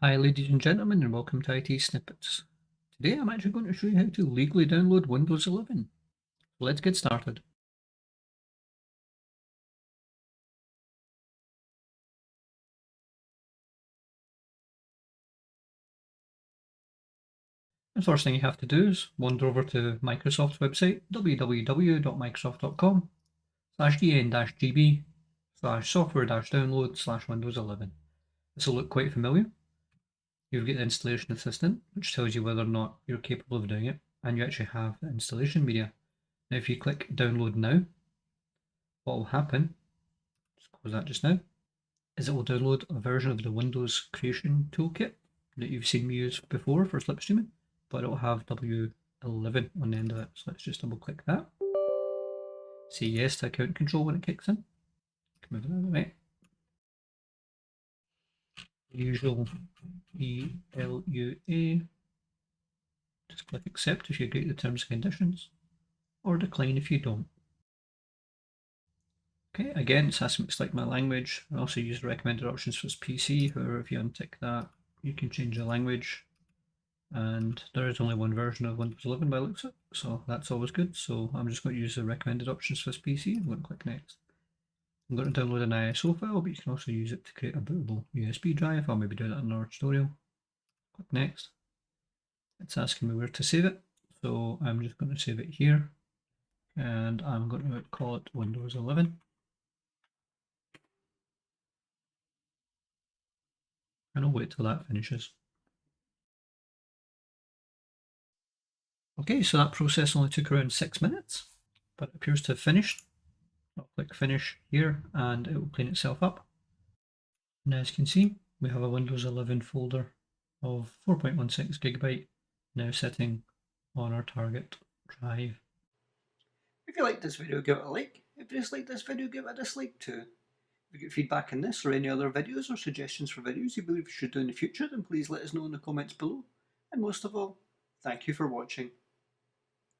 Hi ladies and gentlemen, and welcome to ITSnippets. Today I'm actually going to show you how to legally download Windows 11. So let's get started. The first thing you have to do is wander over to Microsoft's website, www.microsoft.com/den-gb/software-download/Windows 11. This will look quite familiar. You'll get the installation assistant, which tells you whether or not you're capable of doing it, and you actually have the installation media. Now if you click download now, what will happen, just close that just now, is it will download a version of the Windows Creation Toolkit that you've seen me use before for slipstreaming, but it will have W11 on the end of it. So let's just double click that. Say yes to account control when it kicks in. Move it out of the way. Usual ELUA. Just click accept if you agree to the terms and conditions, or decline if you don't. Okay, again, it's asking me to select my language. I also use the recommended options for PC. However, if you untick that, you can change the language. And there is only one version of Windows 11 by the looks of it, so that's always good. So I'm just going to use the recommended options for this PC. I'm going to click next. I'm going to download an ISO file, but you can also use it to create a bootable USB drive. I'll maybe do that in another tutorial. Click next. It's asking me where to save it, so I'm just going to save it here, and I'm going to call it Windows 11. And I'll wait till that finishes. Okay, so that process only took around 6 minutes, but it appears to have finished. I'll click finish here and it will clean itself up. And as you can see, we have a Windows 11 folder of 4.16 gigabyte now sitting on our target drive. If you liked this video, give it a like. If you disliked this video, give it a dislike too. If you get feedback on this or any other videos or suggestions for videos you believe we should do in the future, then please let us know in the comments below. And most of all, thank you for watching.